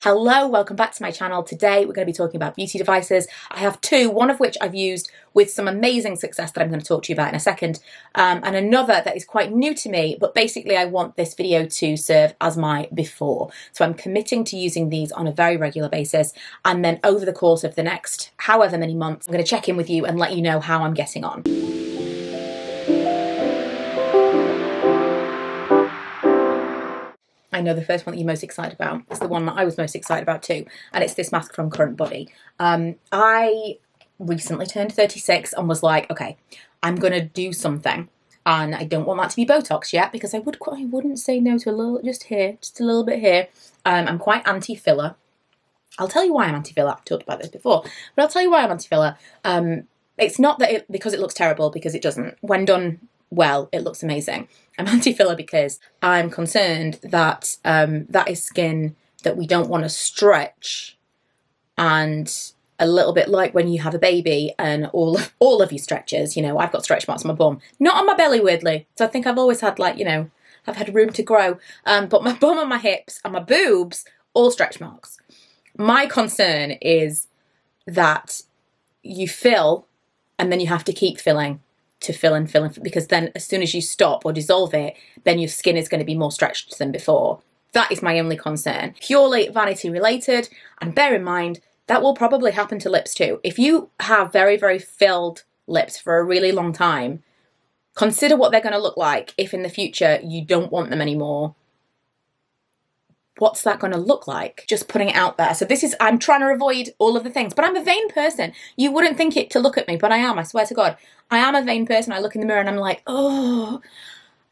Hello, welcome back to my channel. Today we're going to be talking about beauty devices. I have two, one of which I've used with some amazing success that I'm going to talk to you about in a second, and another that is quite new to me, but basically I want this video to serve as my before. So I'm committing to using these on a very regular basis, and then over the course of the next however many months, I'm going to check in with you and let you know how I'm getting on. I know the first one that you're most excited about is the one that I was most excited about too, and it's this mask from Current Body. I recently turned 36 and was like, okay, I'm going to do something, and I don't want that to be Botox yet because I wouldn't say no to a little, just a little bit here. I'm quite anti-filler. I'll tell you why I'm anti-filler. I've talked about this before, but I'll tell you why I'm anti-filler. It's not that because it looks terrible, because it doesn't. When done well, it looks amazing. I'm anti-filler because I'm concerned that that is skin that we don't want to stretch, and a little bit like when you have a baby and all of your stretches, you know, I've got stretch marks on my bum, not on my belly weirdly, so I think I've always had, like, you know, I've had room to grow, but my bum and my hips and my boobs, all stretch marks. My concern is that you fill and then you have to keep filling to fill and fill, because then as soon as you stop or dissolve it, then your skin is going to be more stretched than before. That is my only concern. Purely vanity related, and bear in mind, that will probably happen to lips too. If you have very, very filled lips for a really long time, consider what they're going to look like if in the future you don't want them anymore. What's that going to look like? Just putting it out there. So this is, I'm trying to avoid all of the things, but I'm a vain person. You wouldn't think it to look at me, but I am, I swear to God. I am a vain person. I look in the mirror and I'm like, oh.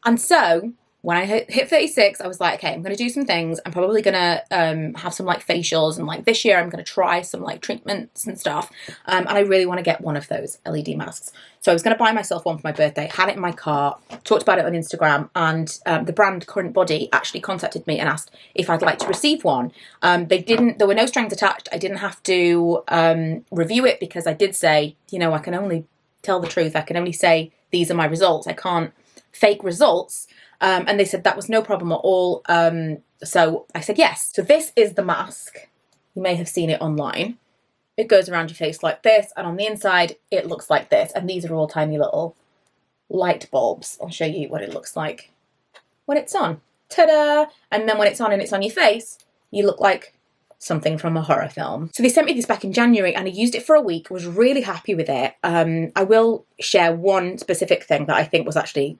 And so when I hit 36, I was like, okay, I'm going to do some things. I'm probably going to have some like facials, and like this year I'm going to try some like treatments and stuff. And I really want to get one of those LED masks. So I was going to buy myself one for my birthday, had it in my car, talked about it on Instagram, and the brand Current Body actually contacted me and asked if I'd like to receive one. There were no strings attached. I didn't have to review it, because I did say, you know, I can only tell the truth. I can only say these are my results. I can't fake results. And they said that was no problem at all. So I said yes. So this is the mask. You may have seen it online. It goes around your face like this, and on the inside it looks like this. And these are all tiny little light bulbs. I'll show you what it looks like when it's on. Ta-da! And then when it's on and it's on your face, you look like something from a horror film. So they sent me this back in January, and I used it for a week, was really happy with it. I will share one specific thing that I think was actually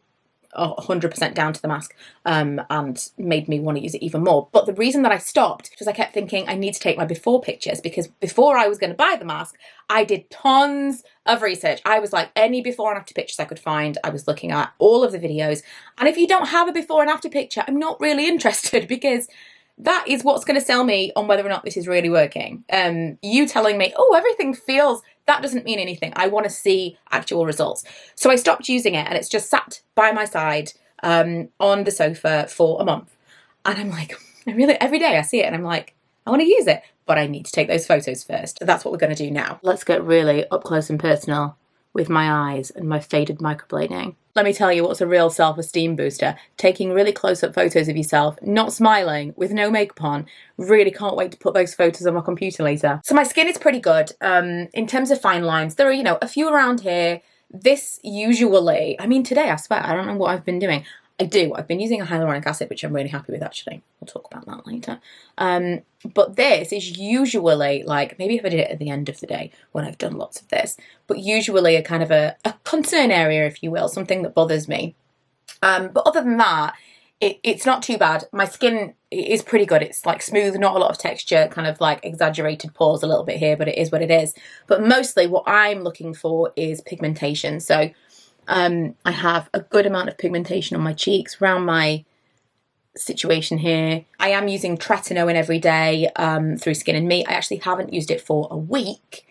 100% down to the mask, and made me want to use it even more. But the reason that I stopped was I kept thinking I need to take my before pictures, because before I was going to buy the mask, I did tons of research. I was like, any before and after pictures I could find. I was looking at all of the videos, and if you don't have a before and after picture, I'm not really interested, because that is what's going to sell me on whether or not this is really working. You telling me, oh, everything feels, that doesn't mean anything. I want to see actual results. So I stopped using it, and it's just sat by my side on the sofa for a month. And I'm like, every day I see it and I'm like, I want to use it, but I need to take those photos first. That's what we're going to do now. Let's get really up close and personal with my eyes and my faded microblading. Let me tell you what's a real self-esteem booster. Taking really close-up photos of yourself, not smiling, with no makeup on. Really can't wait to put those photos on my computer later. So my skin is pretty good. In terms of fine lines, there are, you know, a few around here. This usually, I mean, today, I swear, I don't know what I've been doing. I've been using a hyaluronic acid, which I'm really happy with, actually. We'll talk about that later. But this is usually, like, maybe if I did it at the end of the day when I've done lots of this, but usually a kind of a concern area, if you will, something that bothers me. But other than that, it's not too bad. My skin is pretty good. It's like smooth, not a lot of texture, kind of like exaggerated pores a little bit here, but it is what it is. But mostly what I'm looking for is pigmentation. So I have a good amount of pigmentation on my cheeks, around my situation here. I am using tretinoin every day through Skin and Me. I actually haven't used it for a week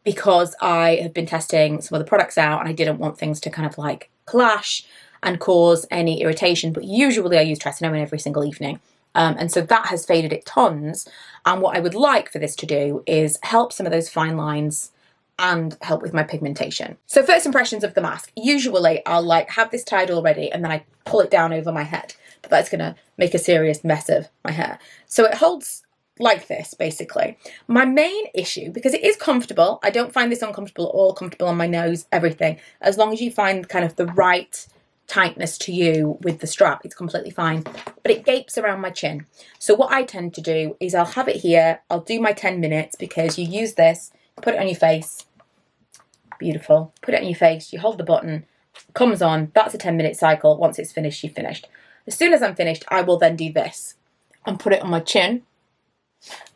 because I have been testing some of the products out, and I didn't want things to kind of like clash and cause any irritation. But usually I use tretinoin every single evening. And so that has faded it tons. And what I would like for this to do is help some of those fine lines and help with my pigmentation. So first impressions of the mask. Usually I'll like have this tied already, and then I pull it down over my head, but that's gonna make a serious mess of my hair. So it holds like this, basically. My main issue, because it is comfortable, I don't find this uncomfortable at all, comfortable on my nose, everything. As long as you find kind of the right tightness to you with the strap, it's completely fine. But it gapes around my chin. So what I tend to do is I'll have it here, I'll do my 10 minutes, because you use this, put it on your face, beautiful, put it on your face, you hold the button, comes on, that's a 10-minute cycle. Once it's finished, you've finished. As soon as I'm finished, I will then do this and put it on my chin,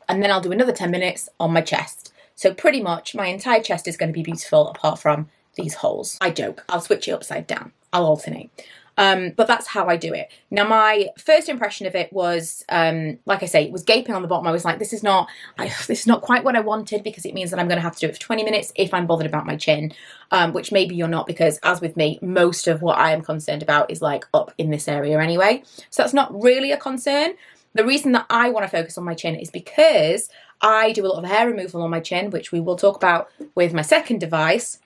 and then I'll do another 10 minutes on my chest. So pretty much my entire chest is going to be beautiful apart from these holes. I joke, I'll switch it upside down, I'll alternate. But that's how I do it. Now, my first impression of it was, like I say, it was gaping on the bottom. I was like, this is not quite what I wanted, because it means that I'm going to have to do it for 20 minutes if I'm bothered about my chin, which maybe you're not, because as with me, most of what I am concerned about is like up in this area anyway. So that's not really a concern. The reason that I want to focus on my chin is because I do a lot of hair removal on my chin, which we will talk about with my second device.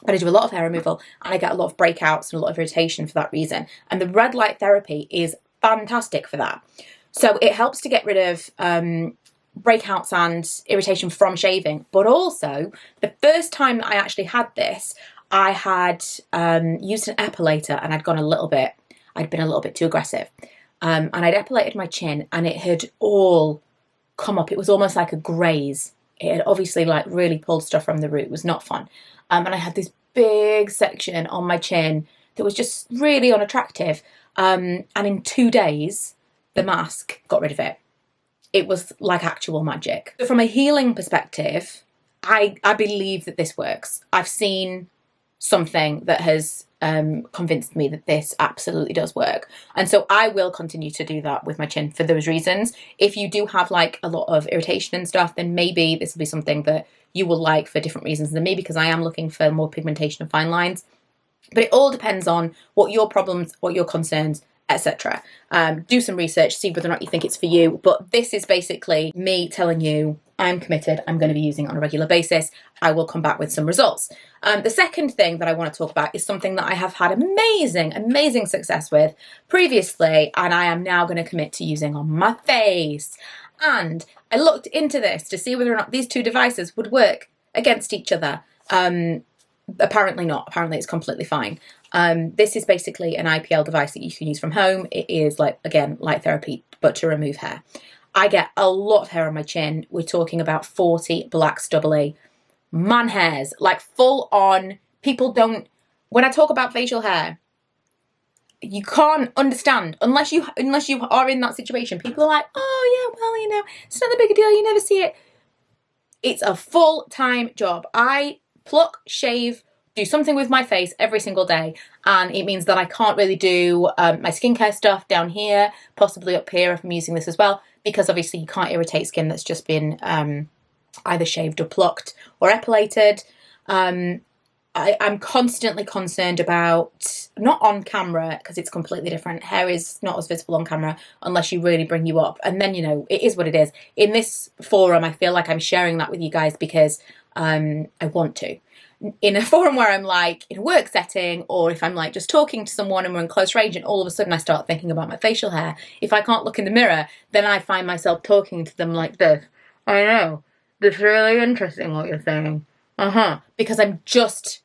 But I do a lot of hair removal, and I get a lot of breakouts and a lot of irritation for that reason. And the red light therapy is fantastic for that. So it helps to get rid of breakouts and irritation from shaving. But also, the first time that I actually had this, I had used an epilator, and I'd been a little bit too aggressive. And I'd epilated my chin, and it had all come up. It was almost like a graze. It had obviously like really pulled stuff from the root. It was not fun. And I had this big section on my chin that was just really unattractive. And in 2 days, the mask got rid of it. It was like actual magic. So from a healing perspective, I believe that this works. I've seen something that has convinced me that this absolutely does work. And so I will continue to do that with my chin for those reasons. If you do have like a lot of irritation and stuff, then maybe this will be something that you will like for different reasons than me, because I am looking for more pigmentation and fine lines. But it all depends on what your problems, what your concerns, etc. Do some research, see whether or not you think it's for you. But this is basically me telling you I'm committed, I'm going to be using it on a regular basis. I will come back with some results. The second thing that I want to talk about is something that I have had amazing success with previously, and I am now going to commit to using on my face. And I looked into this to see whether or not these two devices would work against each other. Apparently not. Apparently it's completely fine. This is basically an IPL device that you can use from home. It is like, again, light therapy, but to remove hair. I get a lot of hair on my chin. We're talking about 40 black stubbly man hairs, like full on. People don't, when I talk about facial hair, you can't understand unless you are in that situation. People are like, oh yeah, well, you know, it's not a big deal. You never see it. It's a full-time job. I pluck, shave, do something with my face every single day, and it means that I can't really do my skincare stuff down here, possibly up here if I'm using this as well, because obviously you can't irritate skin that's just been either shaved or plucked or epilated. I'm constantly concerned about, not on camera because it's completely different, hair is not as visible on camera unless you really bring you up, and then, you know, it is what it is. In this forum I feel like I'm sharing that with you guys because I want to. In a forum where I'm like in a work setting, or if I'm like just talking to someone and we're in close range and all of a sudden I start thinking about my facial hair, if I can't look in the mirror, then I find myself talking to them like this. I know, this is really interesting what you're saying. Because I'm just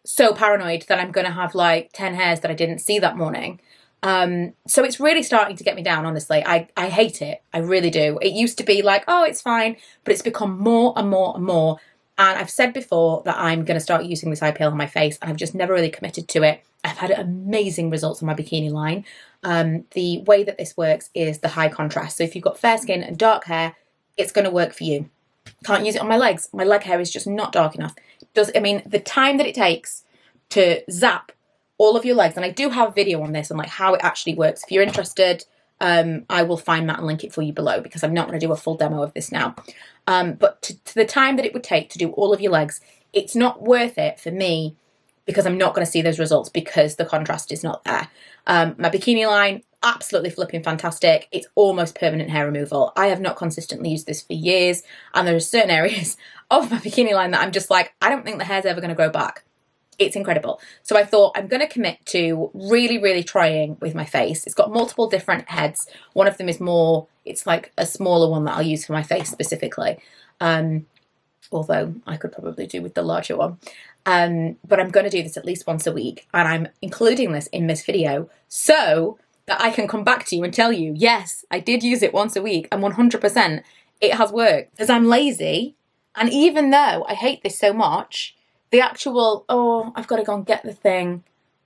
so paranoid that I'm going to have like 10 hairs that I didn't see that morning. So it's really starting to get me down, honestly. I hate it. I really do. It used to be like, oh, it's fine, but it's become more and more and more. And I've said before that I'm going to start using this IPL on my face, and I've just never really committed to it. I've had amazing results on my bikini line. The way that this works is the high contrast. So if you've got fair skin and dark hair, it's going to work for you. Can't use it on my legs. My leg hair is just not dark enough. The time that it takes to zap all of your legs, and I do have a video on this and like how it actually works. If you're interested, I will find that and link it for you below, because I'm not going to do a full demo of this now. But to the time that it would take to do all of your legs, it's not worth it for me, because I'm not going to see those results because the contrast is not there. My bikini line, absolutely flipping fantastic. It's almost permanent hair removal. I have not consistently used this for years, and there are certain areas of my bikini line that I'm just like, I don't think the hair's ever going to grow back. It's incredible. So I thought I'm going to commit to really, really trying with my face. It's got multiple different heads. One of them is more, it's like a smaller one that I'll use for my face specifically. Although I could probably do with the larger one. But I'm going to do this at least once a week. And I'm including this in this video so that I can come back to you and tell you, yes, I did use it once a week. And 100% it has worked. Because I'm lazy. And even though I hate this so much, the actual, oh, I've got to go and get the thing.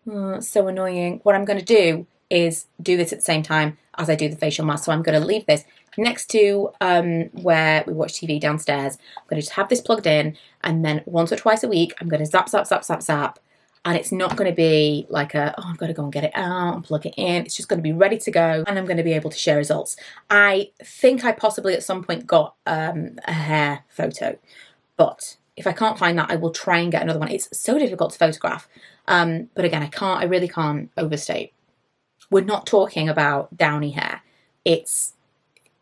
Oh, it's so annoying. What I'm going to do is do this at the same time as I do the facial mask. So I'm going to leave this next to where we watch TV downstairs. I'm going to just have this plugged in, and then once or twice a week, I'm going to zap, zap, zap, zap, zap. And it's not going to be like a, oh, I've got to go and get it out and plug it in. It's just going to be ready to go, and I'm going to be able to share results. I think I possibly at some point got a hair photo, but if I can't find that, I will try and get another one. It's so difficult to photograph. But again, I really can't overstate. We're not talking about downy hair. It's,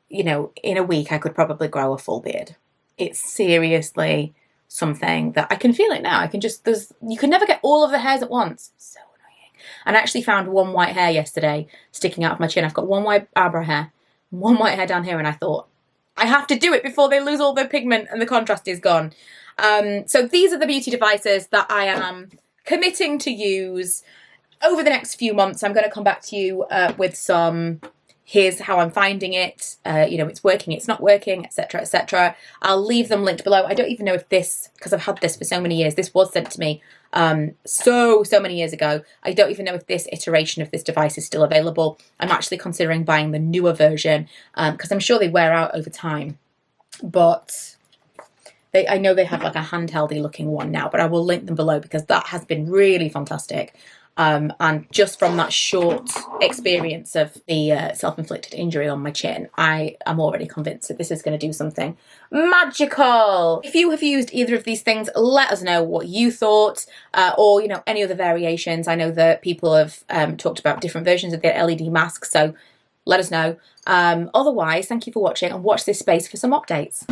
you know, in a week I could probably grow a full beard. It's seriously something that I can feel it now. I can just, you can never get all of the hairs at once. So annoying. And I actually found one white hair yesterday sticking out of my chin. I've got one white eyebrow hair, one white hair down here, and I thought, I have to do it before they lose all their pigment and the contrast is gone. So these are the beauty devices that I am committing to use over the next few months. I'm going to come back to you with some, here's how I'm finding it, you know, it's working, it's not working, etc., etc. I'll leave them linked below. I don't even know if this, because I've had this for so many years, this was sent to me so many years ago. I don't even know if this iteration of this device is still available. I'm actually considering buying the newer version because I'm sure they wear out over time. But I know they have like a handheldy looking one now, but I will link them below because that has been really fantastic. And just from that short experience of the self-inflicted injury on my chin, I am already convinced that this is going to do something magical. If you have used either of these things, let us know what you thought, or, you know, any other variations. I know that people have talked about different versions of the LED mask, so let us know. Otherwise, thank you for watching, and watch this space for some updates.